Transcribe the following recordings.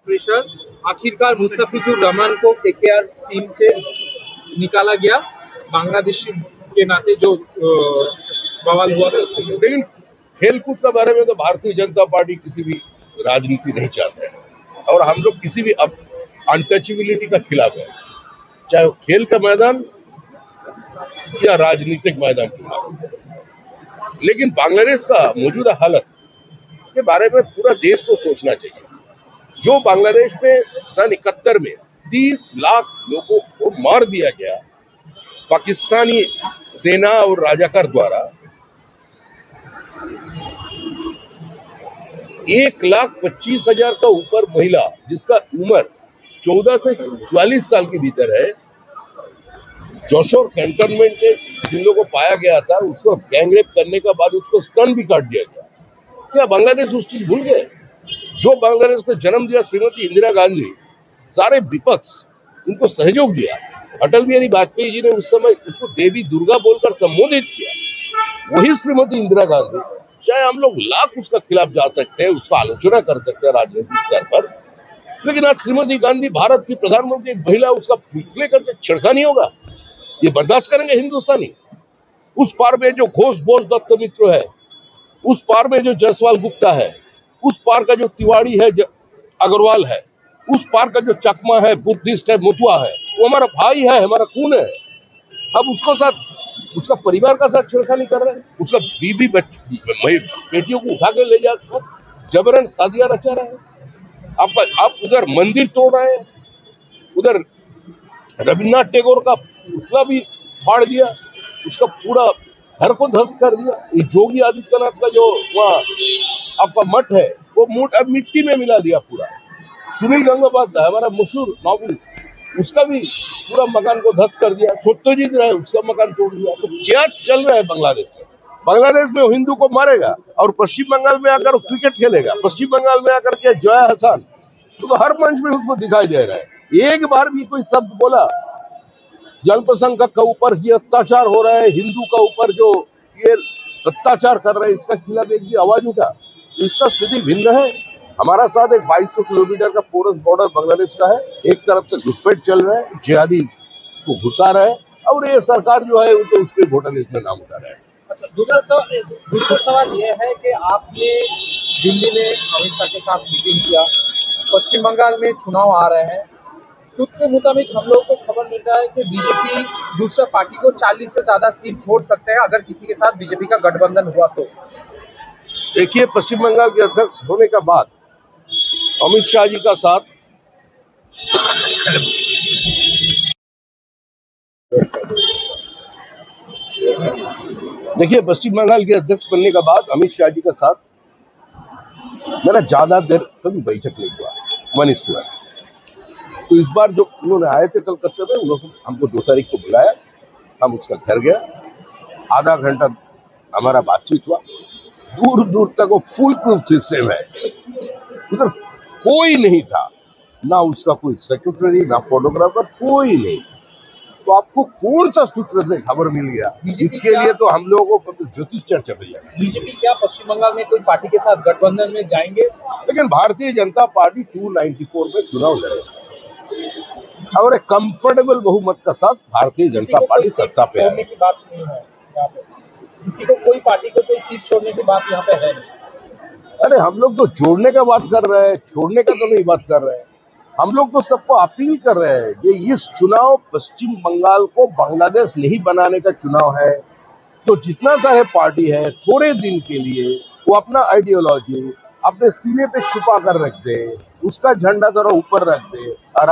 Pressure, आखिरकार मुस्तफिजुर रहमान को KKR team से निकाला गया, बांग्लादेशी के नाते जो बवाल हुआ था उसके। लेकिन खेलकूद के बारे में तो भारतीय जनता पार्टी किसी भी राजनीति नहीं चाहते हैं और हम लोग किसी भी अनटचेबिलिटी का खिलाफ है, चाहे वो खेल का मैदान या राजनीतिक मैदान खिलाफ। लेकिन बांग्लादेश का मौजूदा हालत के बारे में पूरा देश को सोचना चाहिए। जो बांग्लादेश में सन 71 में 30 लाख लोगों को मार दिया गया पाकिस्तानी सेना और राजाकार द्वारा, 1,25,000 का ऊपर महिला जिसका उम्र 14 से 44 साल के भीतर है, जोशोर कैंटोनमेंट के जिन लोगों को पाया गया था उसको गैंगरेप करने के बाद उसको स्तन भी काट दिया गया। क्या बांग्लादेश उस चीज भूल गए? जो बांग्लादेश को जन्म दिया श्रीमती इंदिरा गांधी, सारे विपक्ष उनको सहयोग दिया। अटल बिहारी वाजपेयी जी ने उस समय उसको देवी दुर्गा बोलकर संबोधित किया। वही श्रीमती इंदिरा गांधी, चाहे हम लोग लाख उसका खिलाफ जा सकते हैं, उसका आलोचना कर सकते हैं राजनीतिक स्तर पर, लेकिन आज श्रीमती गांधी भारत की प्रधानमंत्री एक महिला, उसका पुतले करके छिड़कानी होगा, ये बर्दाश्त करेंगे हिंदुस्तानी? उस पार में जो घोष बोस दत्त मित्र है, उस पार में जो जायसवाल गुप्ता है, उस पार का जो तिवारी है, अग्रवाल है, उस पार का जो चकमा है, बुद्धिस्ट है, मुतुआ है, वो हमारा भाई है, हमारा खून है। अब उसको साथ उसका परिवार का साथ छेड़खानी कर रहे हैं, उसका बीबी बेटियों को उठा के ले जाकर जबरन शादियां रचा रहे हैं। आप उधर मंदिर तोड़ रहे हैं, उधर रविन्द्रनाथ टैगोर का पुतला भी फाड़ दिया, उसका पूरा घर को ध्वस्त कर दिया। ये योगी आदित्यनाथ का जो वहाँ आपका मठ है, वो मठ अब मिट्टी में मिला दिया पूरा। सुनील गंगोपाध्याय हमारा मशहूर नॉवेलिस्ट, उसका भी पूरा मकान को ध्वस्त कर दिया। सत्यजीत राय उसका मकान तोड़ दिया। तो क्या चल रहा है बांग्लादेश में? बांग्लादेश में हिंदू को मारेगा और पश्चिम बंगाल में आकर क्रिकेट खेलेगा, पश्चिम बंगाल में आकर के जोया हसन, तो हर मंच में उसको दिखाई दे रहा है। एक बार भी कोई शब्द बोला अल्पसंख्यक के ऊपर ये अत्याचार हो रहा है, हिंदू का ऊपर जो ये अत्याचार कर रहे हैं, इसका खिलाफ एक भी आवाज उठा? इसका स्थिति भिन्न है। हमारा साथ एक 2200 किलोमीटर का पोरस बॉर्डर बांग्लादेश का है। एक तरफ से घुसपैठ चल रहा है, जिहादी को घुसा रहा है, और ये सरकार जो है वो तो उसके वोटर लिस्ट में नाम उठा रहा है। अच्छा, दूसरा सवाल यह है कि आपने दिल्ली में अमित शाह के साथ मीटिंग किया, पश्चिम बंगाल में चुनाव आ रहे हैं, सूत्र के मुताबिक हम लोग को खबर मिल रहा है कि बीजेपी दूसरा पार्टी को 40 से ज्यादा सीट छोड़ सकते हैं अगर किसी के साथ बीजेपी का गठबंधन हुआ तो। देखिए, पश्चिम बंगाल के अध्यक्ष होने के बाद अमित शाह जी का साथ देखिए पश्चिम बंगाल के अध्यक्ष बनने के बाद अमित शाह जी का साथ मेरा ज्यादा देर कभी बैठक नहीं हुआ, 1:1। तो इस बार जो उन्होंने आए थे कलकत्ते में, उन्होंने हमको 2 तारीख को बुलाया, हम उसका घर गया, आधा घंटा हमारा बातचीत हुआ। दूर दूर तक वो फुल प्रूफ सिस्टम है, उधर कोई नहीं था, ना उसका कोई सेक्रेटरी, ना फोटोग्राफर, कोई नहीं। तो आपको कौन सा सूत्र से खबर मिल गया? इसके लिए तो हम लोगों को ज्योतिष चर्चा मिल जाएगी। बीजेपी क्या पश्चिम बंगाल में कोई पार्टी के साथ गठबंधन में जाएंगे? लेकिन भारतीय जनता पार्टी 294 में चुनाव लड़ेगी और एक कंफर्टेबल बहुमत के साथ भारतीय जनता पार्टी सत्ता पे है। की बात नहीं है यहाँ पे, किसी को कोई पार्टी को कोई सीट छोड़ने की बात यहाँ पे है नहीं। अरे हम लोग तो जोड़ने का बात कर रहे हैं, छोड़ने का तो नहीं बात कर रहे हैं। हम लोग तो सबको अपील कर रहे हैं कि इस चुनाव पश्चिम बंगाल को बांग्लादेश नहीं बनाने का चुनाव है। तो जितना सारे पार्टी है, थोड़े दिन के लिए वो अपना आइडियोलॉजी अपने सीने पे छुपा कर रख दे, उसका झंडा जरा ऊपर रख दे और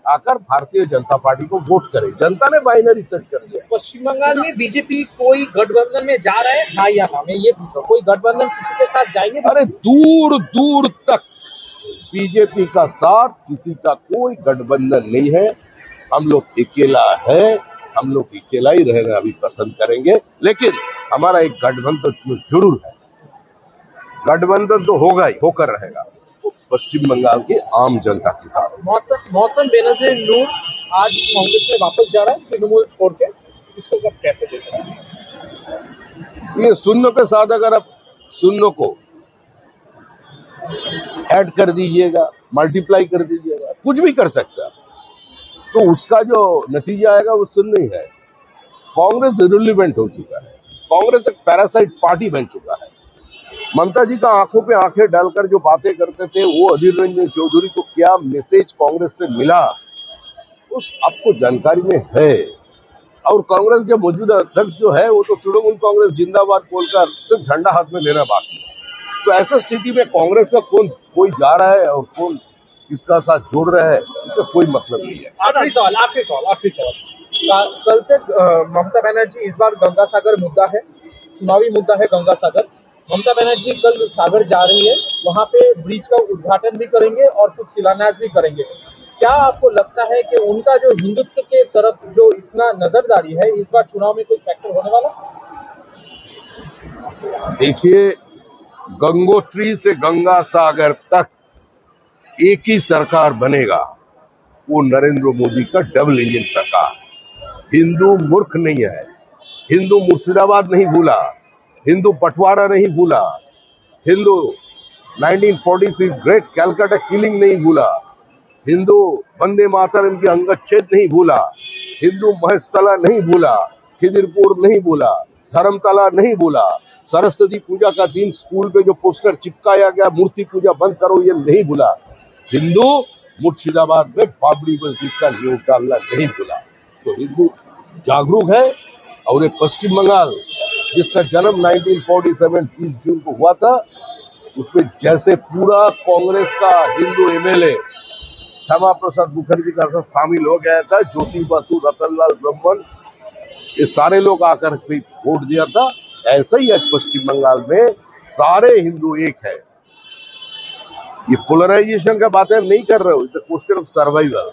आकर भारतीय जनता पार्टी को वोट करे। जनता ने बाइनरी सेट कर दिया। पश्चिम बंगाल में बीजेपी कोई गठबंधन में जा रहा है, हाँ या ना? मैं ये पूछ रहा हूँ, कोई गठबंधन किसी के साथ जाएंगे? अरे दूर दूर तक बीजेपी का साथ किसी का कोई गठबंधन नहीं है। हम लोग अकेला है, हम लोग अकेला ही रहना अभी पसंद करेंगे, लेकिन हमारा एक गठबंधन जरूर है। गठबंधन तो होगा ही, होकर रहेगा, पश्चिम बंगाल के आम जनता के साथ। मौसम बेनजीर नूर आज कांग्रेस में वापस जा रहा है तृणमूल छोड़ के, इसको कब कैसे देखते हैं? ये सुन्नों के साथ अगर आप सुन्नों को ऐड कर दीजिएगा मल्टीप्लाई कर दीजिएगा, कुछ भी कर सकता है। तो उसका जो नतीजा आएगा वो सुन नहीं है। कांग्रेस इरिलेवेंट हो चुका है, कांग्रेस एक पैरासाइट पार्टी बन चुका है। ममता जी का आंखों पे आंखें डालकर जो बातें करते थे, वो अधीर रंजन चौधरी को क्या मैसेज कांग्रेस से मिला उस आपको जानकारी में है। और कांग्रेस के मौजूदा अध्यक्ष जो है वो तो तृणमूल कांग्रेस जिंदाबाद बोलकर सिर्फ झंडा हाथ में लेना बाकी है। तो ऐसा स्थिति में कांग्रेस का कोई जा रहा है और कौन किसका साथ जोड़ रहा है, इसका कोई मतलब नहीं है। आखिरी सवाल। कल से ममता बनर्जी, इस बार गंगा सागर मुद्दा है, चुनावी मुद्दा है गंगा सागर। ममता बनर्जी कल सागर जा रही है, वहां पे ब्रिज का उद्घाटन भी करेंगे और कुछ शिलान्यास भी करेंगे। क्या आपको लगता है कि उनका जो हिंदुत्व के तरफ जो इतना नजरदारी है, इस बार चुनाव में कोई फैक्टर होने वाला? देखिए, गंगोत्री से गंगा सागर तक एक ही सरकार बनेगा, वो नरेंद्र मोदी का डबल इंजन सरकार। हिंदू मूर्ख नहीं है, हिंदू मुर्शिदाबाद नहीं भूला, हिंदू बंटवारा नहीं भूला, हिंदू 1946 ग्रेट कैलकाटा किलिंग नहीं भूला, हिंदू वंदे मातरम की अंगच्छेद नहीं भूला, हिंदू महेशतला नहीं भूला, खिदिरपुर नहीं भूला, धर्मतला नहीं भूला, सरस्वती पूजा का दिन स्कूल पे जो पोस्टर चिपकाया गया मूर्ति पूजा बंद करो ये नहीं भूला। हिंदू मुर्शिदाबाद में बाबरी मस्जिद का नींव डालना नहीं भूला। तो हिंदू जागरूक है। और ये पश्चिम बंगाल जिसका जन्म 1947 30 जून को हुआ था, उसमें जैसे पूरा कांग्रेस का हिंदू एमएलए श्यामा प्रसाद मुखर्जी का सब शामिल हो गया था, ज्योति बसु, रतनलाल ब्रह्मन, ये सारे लोग आकर वोट दिया था। ऐसा ही आज पश्चिम बंगाल में सारे हिंदू एक है। ये पोलराइजेशन का बातें हम नहीं कर रहे हो, it's a question of survival.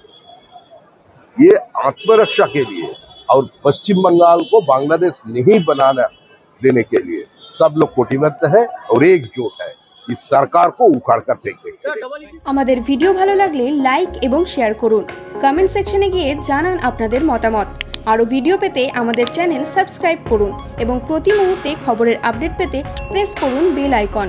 ये आत्मरक्षा के लिए और पश्चिम बंगाल को बांग्लादेश नहीं बनाना देने के लिए सब लोग कोटिबद्ध है और एकजुट है। इस सरकार को उखाड़ कर फेंकेंगे। আমাদের ভিডিও ভালো লাগলে লাইক এবং শেয়ার করুন, কমেন্ট সেকশনে গিয়ে জানান আপনাদের মতামত। আরও ভিডিও পেতে আমাদের চ্যানেল সাবস্ক্রাইব করুন এবং প্রতি মুহূর্তে খবরের আপডেট পেতে প্রেস করুন বেল আইকন।